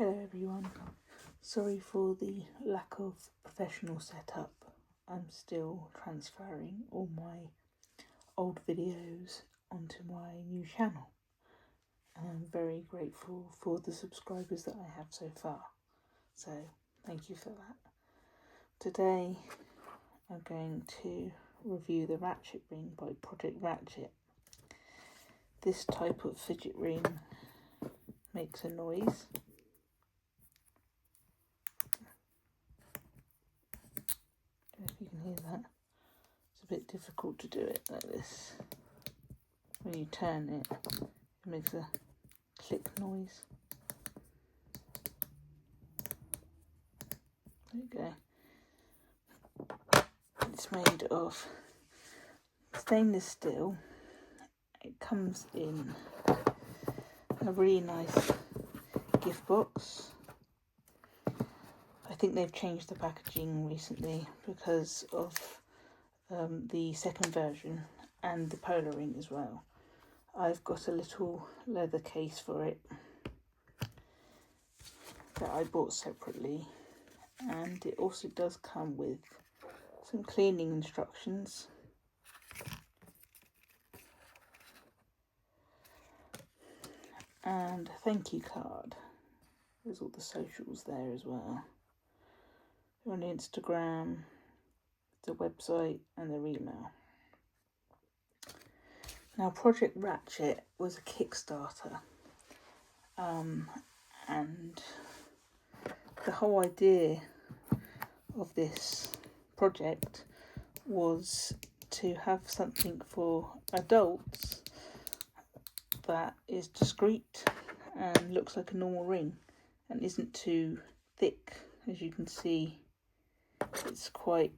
Hello everyone, sorry for the lack of professional setup. I'm still transferring all my old videos onto my new channel and I'm very grateful for the subscribers that I have so far, so thank you for that. Today I'm going to review the Ratchet Ring by Project Ratchet. This type of fidget ring makes a noise. If you can hear that, it's a bit difficult to do it like this. When you turn it, it makes a click noise. There you go. It's made of stainless steel. It comes in a really nice gift box. I think they've changed the packaging recently because of the second version and the polar ring as well. I've got a little leather case for it that I bought separately, and it also does come with some cleaning instructions. And a thank you card. There's all the socials there as well. They're on Instagram, the website and their email. Now, Project Ratchet was a Kickstarter, and the whole idea of this project was to have something for adults that is discreet and looks like a normal ring and isn't too thick. As you can see, it's quite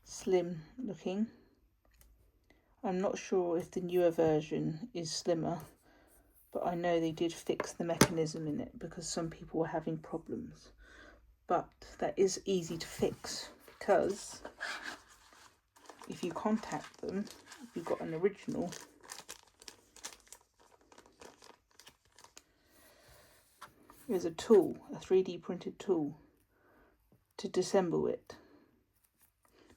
slim looking. I'm not sure if the newer version is slimmer, but I know they did fix the mechanism in it because some people were having problems. But that is easy to fix because if you contact them, if you've got an original, there's a tool, a 3D printed tool to disassemble it.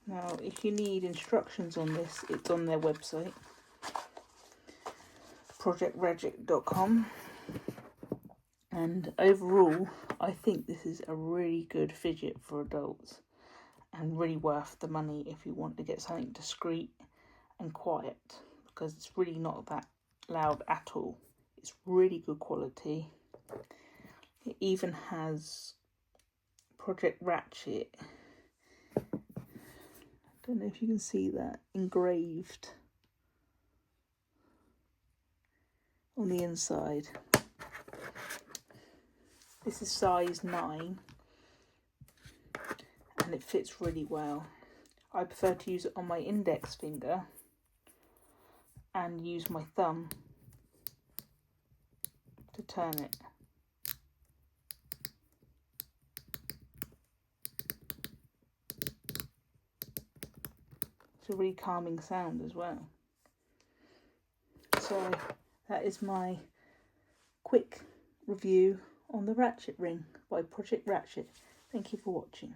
Now, if you need instructions on this, it's on their website, projectratchet.com. And overall, I think this is a really good fidget for adults and really worth the money if you want to get something discreet and quiet, because it's really not that loud at all. It's really good quality. It even has Project Ratchet, I don't know if you can see that, engraved on the inside. This is size 9 and it fits really well. I prefer to use it on my index finger and use my thumb to turn it. It's a really calming sound as well. So that is my quick review on the Ratchet Ring by Project Ratchet. Thank you for watching.